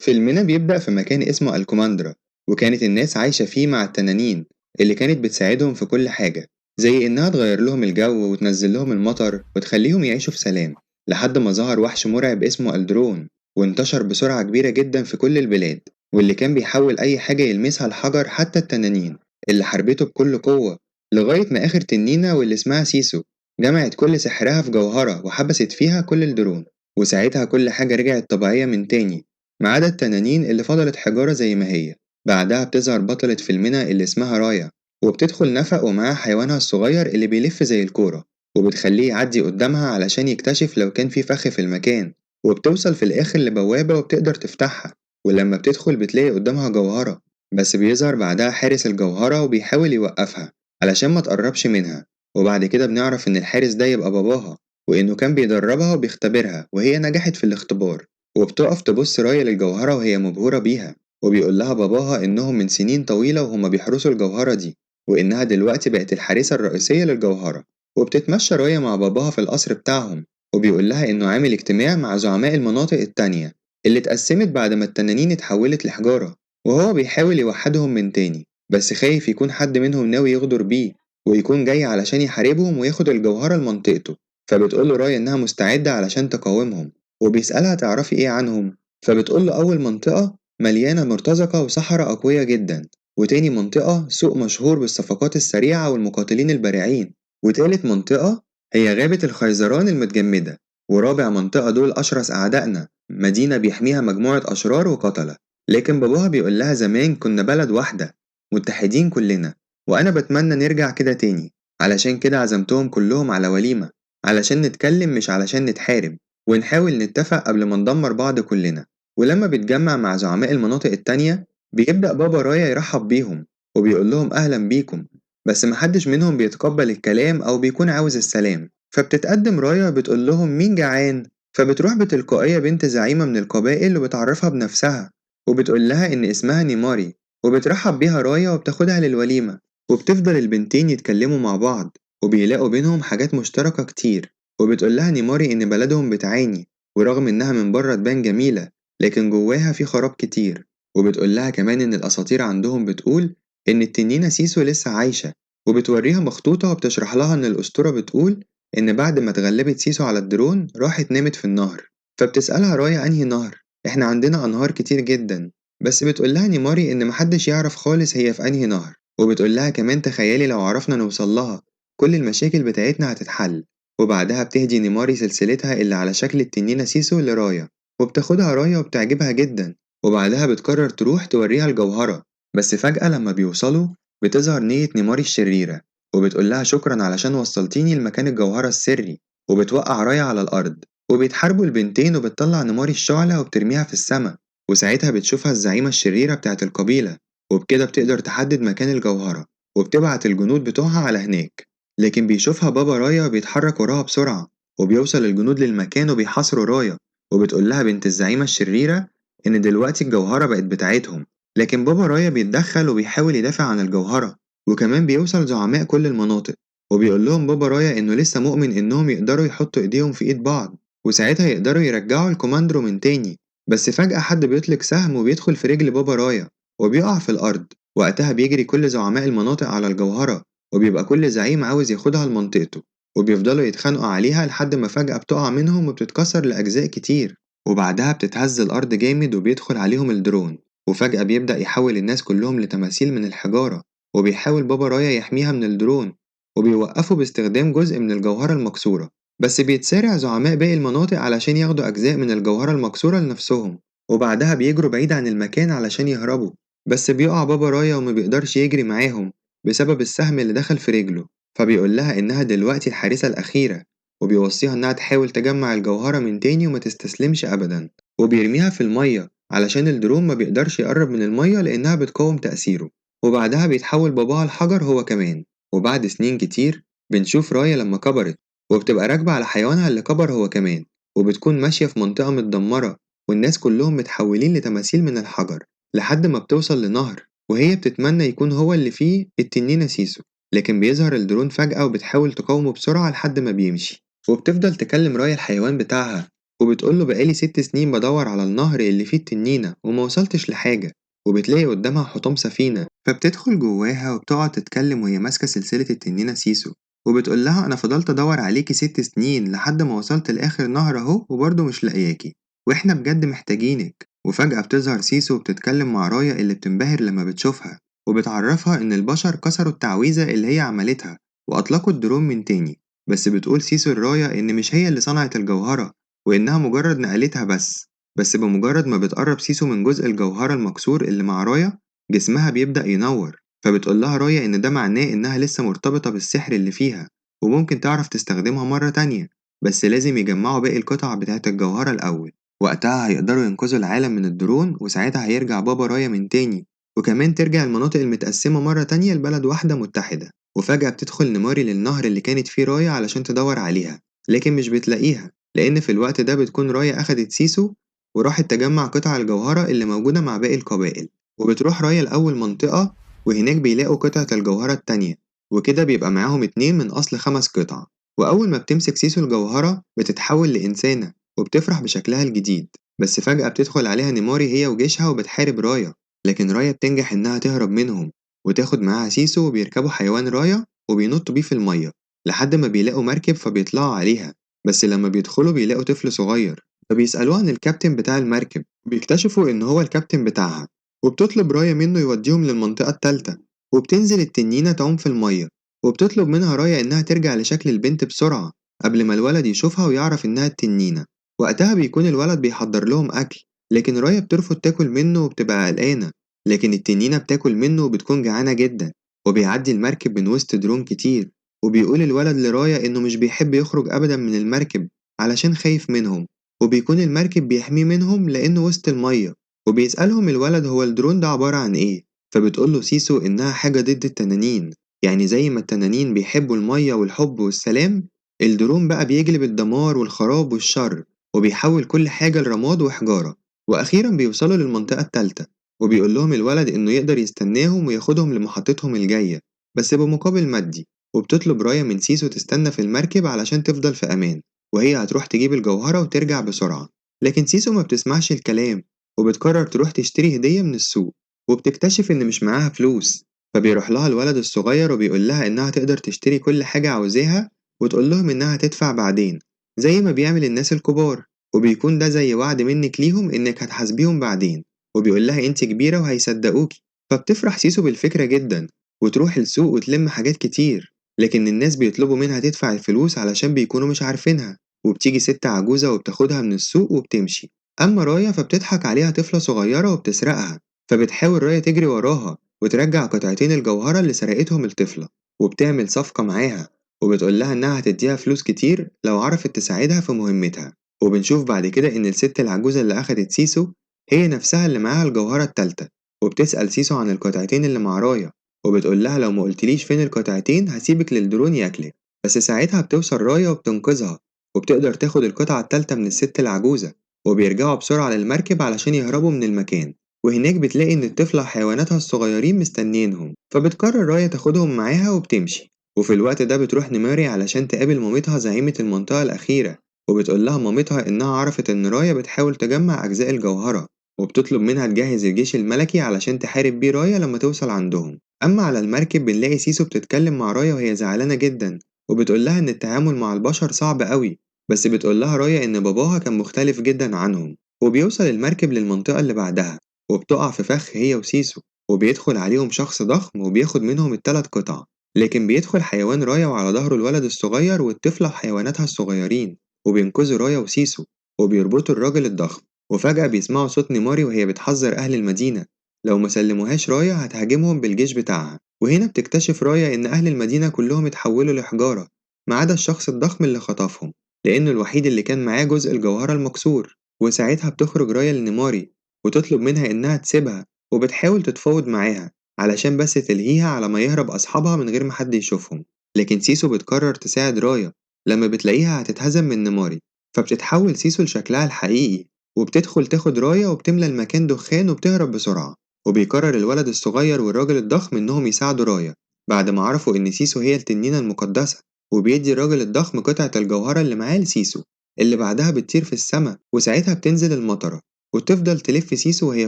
فيلمنا بيبدأ في مكان اسمه الكوماندرا، وكانت الناس عايشة فيه مع التنانين اللي كانت بتساعدهم في كل حاجة، زي إنها تغير لهم الجو وتنزل لهم المطر وتخليهم يعيشوا في سلام، لحد ما ظهر وحش مرعب اسمه ألدرون وانتشر بسرعة كبيرة جدا في كل البلاد، واللي كان بيحول أي حاجة يلمسها الحجر حتى التنانين اللي حاربته بكل قوة، لغاية ما آخر تنينة واللي اسمها سيسو جمعت كل سحرها في جوهرة وحبست فيها كل الدرون، وساعتها كل حاجة رجعت طبيعية من تاني ما عدا التنانين اللي فضلت حجارة زي ما هي. بعدها بتظهر بطلة فيلمنا اللي اسمها رايا، وبتدخل نفق ومعاها حيوانها الصغير اللي بيلف زي الكورة، وبتخليه يعدي قدامها علشان يكتشف لو كان في فخ في المكان، وبتوصل في الآخر لبوابة وبتقدر تفتحها، ولما بتدخل بتلاقي قدامها جوهرة، بس بيظهر بعدها حارس الجوهرة وبيحاول يوقفها علشان ما تقربش منها، وبعد كده بنعرف إن الحارس ده يبقى باباها، وإنه كان بيدربها وبيختبرها وهي نجحت في الاختبار. وبتقف تبص رايا للجوهرة وهي مبهورة بيها، وبيقول لها باباها إنهم من سنين طويلة وهما بيحرسوا الجوهرة دي، وإنها دلوقتي بقت الحارسة الرئيسية للجوهرة. وبتتمشى رايا مع باباها في القصر بتاعهم، وبيقول لها إنه عامل اجتماع مع زعماء المناطق التانية اللي اتقسمت بعد ما التنانين اتحولت لحجارة، وهو بيحاول يوحدهم من تاني، بس خايف يكون حد منهم ناوي يغدر بيه ويكون جاي علشان يحاربهم وياخد الجوهرة لمنطقته. فبتقوله رايا إنها مستعدة علشان تقاومهم، وبيسألها تعرفي إيه عنهم؟ فبتقوله أول منطقة مليانة مرتزقة وصحراء أقوياء جدا، وتاني منطقة سوق مشهور بالصفقات السريعة والمقاتلين البارعين، وتالت منطقة هي غابة الخيزران المتجمدة، ورابع منطقة دول أشرس أعدائنا، مدينة بيحميها مجموعة أشرار وقتلة. لكن باباها بيقول لها زمان كنا بلد واحدة متحدين كلنا، وأنا بتمنى نرجع كده تاني، علشان كده عزمتهم كلهم على وليمة علشان نتكلم مش علشان نتحارب، ونحاول نتفق قبل ما ندمر بعض كلنا. ولما بيتجمع مع زعماء المناطق التانية بيبدأ بابا رايا يرحب بيهم وبيقول لهم أهلا بيكم، بس محدش منهم بيتقبل الكلام أو بيكون عاوز السلام. فبتتقدم رايا بتقول لهم مين جعان، فبتروح بتلقائية بنت زعيمة من القبائل وبتعرفها بنفسها، وبتقول لها إن اسمها نيماري، وبترحب بيها رايا وبتاخدها للوليمة. وبتفضل البنتين يتكلموا مع بعض وبيلاقوا بينهم حاجات مشتركة كتير، وبتقول لها نيماري إن بلدهم بتعاني، ورغم إنها من بره تبان جميلة لكن جواها في خراب كتير. وبتقول لها كمان إن الأساطير عندهم بتقول إن التنينة سيسو لسه عايشة، وبتوريها مخطوطة وبتشرح لها إن الأسطورة بتقول إن بعد ما اتغلبت سيسو على الدرون راحت نامت في النهر. فبتسألها رايا أنهي نهر؟ إحنا عندنا أنهار كتير جدا، بس بتقول لها نيماري إن محدش يعرف خالص هي في أنهي نهر. وبتقول لها كمان تخيلي لو عرفنا نوصل لها كل المشاكل بتاعتنا هتتحل. وبعدها بتهدي نيماري سلسلتها اللي على شكل التنينة سيسو لرايا، وبتاخدها رايا وبتعجبها جدا، وبعدها بتقرر تروح توريها الجوهرة. بس فجأة لما بيوصلوا بتظهر نية نيماري الشريرة، وبتقول لها شكرا علشان وصلتيني لمكان الجوهرة السري، وبتوقع رايا على الأرض. وبيتحاربوا البنتين وبتطلع نيماري الشعلة وبترميها في السما، وساعتها بتشوفها الزعيمة الشريرة بتاعت القبيلة، وبكده بتقدر تحدد مكان الجوهرة وبتبعت الجنود بتوعها على هناك. لكن بيشوفها بابا رايا بيتحرك وراها بسرعة، وبيوصل الجنود للمكان وبيحاصروا رايا، وبتقول لها بنت الزعيمة الشريرة إن دلوقتي الجوهرة بقت بتاعتهم. لكن بابا رايا بيتدخل وبيحاول يدافع عن الجوهرة، وكمان بيوصل زعماء كل المناطق، وبيقول لهم بابا رايا إنه لسه مؤمن إنهم يقدروا يحطوا إيديهم في إيد بعض وساعتها يقدروا يرجعوا الكوماندرو من تاني. بس فجأة حد بيطلق سهم وبيدخل في رجل بابا رايا وبيقع في الأرض. وقتها بيجري كل زعماء المناطق على الجوهرة، وبيبقى كل زعيم عاوز ياخدها لمنطقته، وبيفضلوا يتخانقوا عليها لحد ما فجأة بتقع منهم وبتتكسر لأجزاء كتير، وبعدها بتتهز الأرض جامد وبيدخل عليهم الدرون، وفجأة بيبدأ يحول الناس كلهم لتماثيل من الحجارة، وبيحاول بابا رايا يحميها من الدرون، وبيوقفوا باستخدام جزء من الجوهرة المكسورة. بس بيتسارع زعماء باقي المناطق علشان ياخدوا أجزاء من الجوهرة المكسورة لنفسهم، وبعدها بيجروا بعيد عن المكان علشان يهربوا. بس بيقع بابا رايا وما بيقدرش يجري معاهم بسبب السهم اللي دخل في رجله، فبيقول لها إنها دلوقتي الحارسة الأخيرة، وبيوصيها إنها تحاول تجمع الجوهرة من تاني وما تستسلمش أبدا، وبيرميها في المية علشان الدروم ما بيقدرش يقرب من المية لأنها بتقاوم تأثيره. وبعدها بيتحول باباها الحجر هو كمان. وبعد سنين كتير بنشوف رايا لما كبرت وبتبقى راكبة على حيوانها اللي كبر هو كمان، وبتكون ماشية في منطقة متدمرة والناس كلهم متحولين لتماثيل من الحجر، لحد ما بتوصل لنهر وهي بتتمنى يكون هو اللي فيه التنينة سيسو. لكن بيظهر الدرون فجأة وبتحاول تقاومه بسرعة لحد ما بيمشي، وبتفضل تكلم رايا الحيوان بتاعها وبتقوله بقالي 6 سنين بدور على النهر اللي فيه التنينة وما وصلتش لحاجة، وبتلاقي قدامها حطام سفينة فبتدخل جواها وبتقعد تتكلم وهي ماسكة سلسلة التنينة سيسو، وبتقول لها أنا فضلت أدور عليكي 6 سنين لحد ما وصلت لآخر نهر أهو وبرضه مش لاقياكي، وإحنا بجد محتاجينك. وفجأة بتظهر سيسو وبتتكلم مع رايا اللي بتنبهر لما بتشوفها، وبتعرفها إن البشر كسروا التعويذة اللي هي عملتها وأطلقوا الدرون من تاني. بس بتقول سيسو لرايا إن مش هي اللي صنعت الجوهرة، وإنها مجرد نقلتها بس بمجرد ما بتقرب سيسو من جزء الجوهرة المكسور اللي مع رايا جسمها بيبدأ ينور، فبتقول لها رايا إن ده معناه إنها لسه مرتبطة بالسحر اللي فيها وممكن تعرف تستخدمها مرة تانية، بس لازم يجمعوا باقي القطع بتاعة الجوهرة الأول. وقتها هيقدروا ينقذوا العالم من الدرون، وساعتها هيرجع بابا رايا من تاني، وكمان ترجع المناطق المتقسمة مرة تانية لبلد واحدة متحدة. وفجأة بتدخل نيماري للنهر اللي كانت فيه رايا علشان تدور عليها، لكن مش بتلاقيها لأن في الوقت ده بتكون رايا أخدت سيسو وراحت تجمع قطع الجوهرة اللي موجودة مع باقي القبائل. وبتروح رايا لأول منطقة وهناك بيلاقوا قطعة الجوهرة التانية، وكده بيبقى معاهم 2 من أصل 5 قطع. وأول ما بتمسك سيسو الجوهرة بتتحول لإنسانة وبتفرح بشكلها الجديد، بس فجأة بتدخل عليها نيماري هي وجيشها وبتحارب رايا، لكن رايا بتنجح إنها تهرب منهم وتاخد معاها سيسو، وبيركبوا حيوان رايا وبينطوا بيه في المية لحد ما بيلاقوا مركب فبيطلعوا عليها. بس لما بيدخلوا بيلاقوا طفل صغير فبيسألوه عن الكابتن بتاع المركب، وبيكتشفوا إن هو الكابتن بتاعها، وبتطلب رايا منه يوديهم للمنطقة التالتة. وبتنزل التنينة تعوم في المية وبتطلب منها رايا إنها ترجع لشكل البنت بسرعة قبل ما الولد يشوفها ويعرف إنها التنينة. وقتها بيكون الولد بيحضر لهم أكل، لكن رايا بترفض تاكل منه وبتبقى قلقانة، لكن التنينة بتاكل منه وبتكون جعانة جدا. وبيعدي المركب من وسط درون كتير، وبيقول الولد لرايا إنه مش بيحب يخرج أبدا من المركب علشان خايف منهم، وبيكون المركب بيحميه منهم لأنه وسط المية. وبيسألهم الولد هو الدرون ده عبارة عن إيه، فبتقوله سيسو إنها حاجة ضد التنانين، يعني زي ما التنانين بيحبوا المية والحب والسلام، الدرون بقى بيجلب الدمار والخراب والشر وبيحول كل حاجة لرماد وحجارة. وأخيرا بيوصلوا للمنطقة التالتة، وبيقول لهم الولد إنه يقدر يستناهم وياخدهم لمحطتهم الجاية بس بمقابل مادي. وبتطلب رايا من سيسو تستنى في المركب علشان تفضل في أمان، وهي هتروح تجيب الجوهرة وترجع بسرعة. لكن سيسو ما بتسمعش الكلام وبتقرر تروح تشتري هدية من السوق، وبتكتشف إن مش معاها فلوس، فبيروح لها الولد الصغير وبيقول لها إنها تقدر تشتري كل حاجة عاوزاها وتقول لهم إنها تدفع بعدين زي ما بيعمل الناس الكبار، وبيكون ده زي وعد منك ليهم إنك هتحاسبيهم بعدين. وبيقول لها أنت كبيرة وهيصدقوكي، فبتفرح سيسو بالفكرة جدا وتروح السوق وتلم حاجات كتير، لكن الناس بيطلبوا منها تدفع الفلوس علشان بيكونوا مش عارفينها. وبتيجي ست عجوزة وبتاخدها من السوق وبتمشي. أما رايا فبتضحك عليها طفلة صغيرة وبتسرقها، فبتحاول رايا تجري وراها وترجع قطعتين الجوهرة اللي سرقتهم الطفلة، وبتعمل صفقة معاها وبتقول لها إنها هتديها فلوس كتير لو عرفت تساعدها في مهمتها. وبنشوف بعد كده إن الست العجوزة اللي أخدت سيسو هي نفسها اللي معاها الجوهرة التالتة، وبتسأل سيسو عن القطعتين اللي مع رايا، وبتقول لها لو ما قلتليش فين القطعتين هسيبك للدرون ياكلك. بس ساعتها بتوصل رايا وبتنقذها وبتقدر تاخد القطعة التالتة من الست العجوزة، وبيرجعوا بسرعة للمركب علشان يهربوا من المكان. وهناك بتلاقي إن الطفلة وحيواناتها الصغيرين مستنيينهم، فبتقرر رايا تاخدهم معاها وبتمشي. وفي الوقت ده بتروح نيماري علشان تقابل مامتها زعيمة المنطقة الأخيرة، وبتقول لها مامتها إنها عرفت إن رايا بتحاول تجمع أجزاء الجوهرة، وبتطلب منها تجهز الجيش الملكي علشان تحارب بيه رايا لما توصل عندهم. أما على المركب بنلاقي سيسو بتتكلم مع رايا وهي زعلانة جدا، وبتقول لها إن التعامل مع البشر صعب قوي، بس بتقول لها رايا إن باباها كان مختلف جدا عنهم. وبيوصل المركب للمنطقة اللي بعدها وبتقع في فخ هي وسيسو، وبيدخل عليهم شخص ضخم وبياخد منهم ال3 قطع، لكن بيدخل حيوان رايا وعلى ظهره الولد الصغير والطفلة وحيواناتها الصغيرين، وبينقذوا رايا وسيسو وبيربطوا الراجل الضخم. وفجأة بيسمعوا صوت نيماري وهي بتحذر أهل المدينة لو ما سلموهاش رايا هتهاجمهم بالجيش بتاعها. وهنا بتكتشف رايا إن أهل المدينة كلهم اتحولوا لحجارة ما عدا الشخص الضخم اللي خطفهم، لأنه الوحيد اللي كان معاه جزء الجوهرة المكسور. وساعتها بتخرج رايا لنيماري وتطلب منها إنها تسيبها، وبتحاول تتفاوض معاها علشان بس تلهيها على ما يهرب أصحابها من غير ما حد يشوفهم. لكن سيسو بتقرر تساعد رايا لما بتلاقيها هتتهزم من نيماري، فبتتحول سيسو لشكلها الحقيقي وبتدخل تاخد رايا وبتملى المكان دخان وبتهرب بسرعة. وبيقرر الولد الصغير والراجل الضخم إنهم يساعدوا رايا بعد ما عرفوا إن سيسو هي التنينة المقدسة، وبيدي الراجل الضخم قطعة الجوهرة اللي معاه لسيسو. اللي بعدها بتطير في السما وساعتها بتنزل المطرة وتفضل تلف سيسو وهي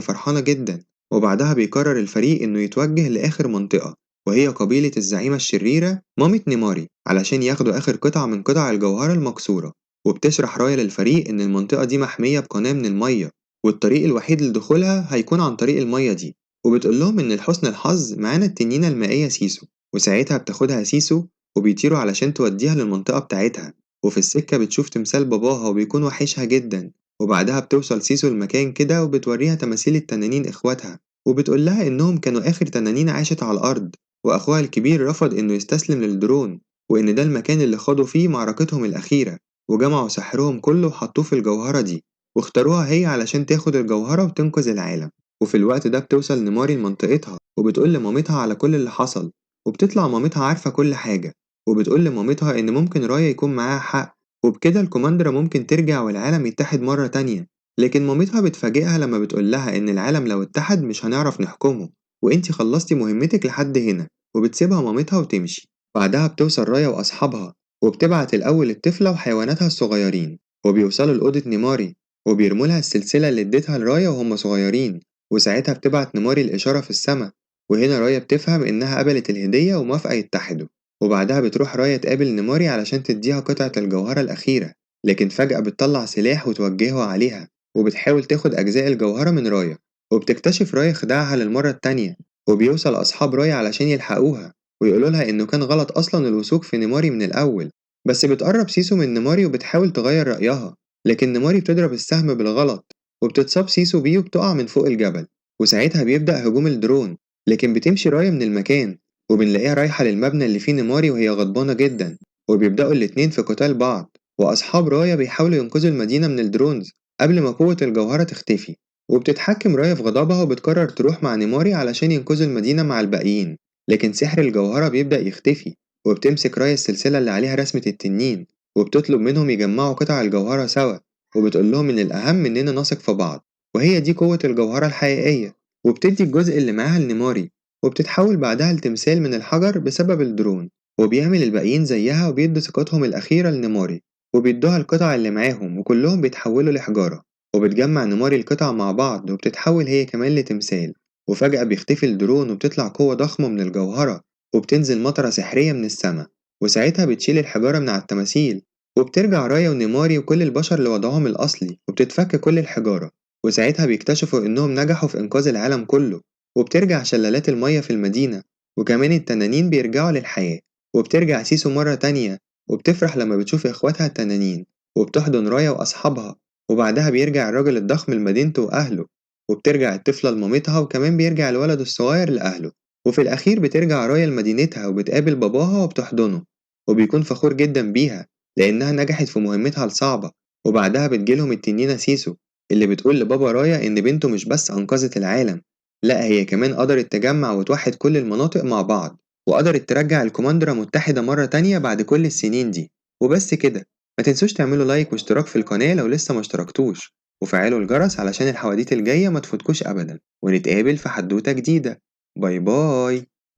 فرحانة جدا. وبعدها بيقرر الفريق إنه يتوجه لآخر منطقة، وهي قبيلة الزعيمة الشريرة مامة نيماري، علشان ياخدوا آخر قطعة من قطع الجوهرة المكسورة. وبتشرح رايا للفريق إن المنطقة دي محمية بقناة من المية، والطريق الوحيد لدخولها هيكون عن طريق المية دي. وبتقول لهم إن لحسن الحظ معانا التنينة المائية سيسو. وساعتها بتاخدها سيسو وبيطيروا علشان توديها للمنطقة بتاعتها. وفي السكة بتشوف تمثال باباها وبيكون وحشها جدا. وبعدها بتوصل سيسو المكان كده وبتوريها تماثيل التنانين إخواتها، وبتقول لها إنهم كانوا آخر تنانين عاشت على الأرض، وأخوها الكبير رفض إنه يستسلم للدرون، وإن ده المكان اللي خاضوا فيه معركتهم الأخيرة. وجمعوا سحرهم كله وحطوه في الجوهرة دي، واختاروها هي علشان تاخد الجوهرة وتنقذ العالم. وفي الوقت ده بتوصل نيماري لمنطقتها وبتقول لمامتها على كل اللي حصل. وبتطلع مامتها عارفة كل حاجة، وبتقول لمامتها إن ممكن رايا يكون معاها حق، وبكده الكوماندرا ممكن ترجع والعالم يتحد مرة تانية. لكن مامتها بتفاجئها لما بتقول لها إن العالم لو اتحد مش هنعرف نحكمه، وإنتي خلصتي مهمتك لحد هنا. وبتسيبها مامتها وتمشي. بعدها بتوصل رايا وأصحابها، وبتبعت الأول الطفلة وحيواناتها الصغيرين، وبيوصلوا لأوضة نيماري وبيرموا لها السلسلة اللي اديتها لرايا وهم صغيرين. وساعتها بتبعت نيماري الإشارة في السما، وهنا رايا بتفهم إنها قبلت الهدية وموافقة يتحدوا. وبعدها بتروح رايا تقابل نيماري علشان تديها قطعة الجوهرة الأخيرة، لكن فجأة بتطلع سلاح وتوجهه عليها، وبتحاول تاخد أجزاء الجوهرة من رايا. وبتكتشف رايا خداعها للمرة التانية، وبيوصل أصحاب رايا علشان يلحقوها ويقولوا لها إنه كان غلط أصلا الوثوق في نيماري من الأول. بس بتقرب سيسو من نيماري وبتحاول تغير رأيها، لكن نيماري بتضرب السهم بالغلط وبتتصاب سيسو بيه وبتقع من فوق الجبل. وساعتها بيبدأ هجوم الدرون، لكن بتمشي رايا من المكان وبنلاقيها رايحة للمبنى اللي فيه نيماري وهي غضبانة جدا. وبيبدأوا الاتنين في قتال بعض، وأصحاب رايا بيحاولوا ينقذوا المدينة من الدرونز قبل ما قوة الجوهرة تختفي. وبتتحكم رايا في غضبها وبتقرر تروح مع نيماري علشان ينقذوا المدينة مع الباقيين، لكن سحر الجوهرة بيبدأ يختفي. وبتمسك رايا السلسلة اللي عليها رسمة التنين وبتطلب منهم يجمعوا قطع الجوهرة سوا، وبتقول لهم إن الأهم إننا نثق في بعض، وهي دي قوة الجوهرة الحقيقية. وبتدي الجزء اللي معاها لنيماري، وبتتحول بعدها لتمثال من الحجر بسبب الدرون. وبيعمل الباقيين زيها وبيدوا ثقتهم الأخيرة لنيماري، وبيدوها القطع اللي معاهم وكلهم بيتحولوا لحجارة. وبتجمع نيماري القطع مع بعض وبتتحول هي كمان لتمثال. وفجأة بيختفي الدرون وبتطلع قوة ضخمة من الجوهرة، وبتنزل مطرة سحرية من السما، وساعتها بتشيل الحجارة من على التماثيل. وبترجع رايا ونيماري وكل البشر لوضعهم الأصلي وبتتفك كل الحجارة. وساعتها بيكتشفوا إنهم نجحوا في إنقاذ العالم كله، وبترجع شلالات المية في المدينة، وكمان التنانين بيرجعوا للحياة. وبترجع سيسو مرة تانية وبتفرح لما بتشوف إخواتها التنانين، وبتحضن رايا وأصحابها. وبعدها بيرجع الراجل الضخم لمدينته وأهله، وبترجع الطفلة لمامتها وكمان بيرجع الولد الصغير لأهله. وفي الأخير بترجع رايا لمدينتها وبتقابل باباها وبتحضنه، وبيكون فخور جدا بيها لأنها نجحت في مهمتها الصعبة. وبعدها بتجيلهم التنينة سيسو اللي بتقول لبابا رايا إن بنته مش بس أنقذت العالم، لأ هي كمان قدرت تجمع وتوحد كل المناطق مع بعض، وقدرت ترجع الكوماندرا متحدة مرة تانية بعد كل السنين دي. وبس كده، ما تنسوش تعملوا لايك واشتراك في القناة لو لسه ما اشتركتوش، وفعلوا الجرس علشان الحواديت الجاية ما تفوتكوش أبدا. ونتقابل في حدوتة جديدة. باي باي.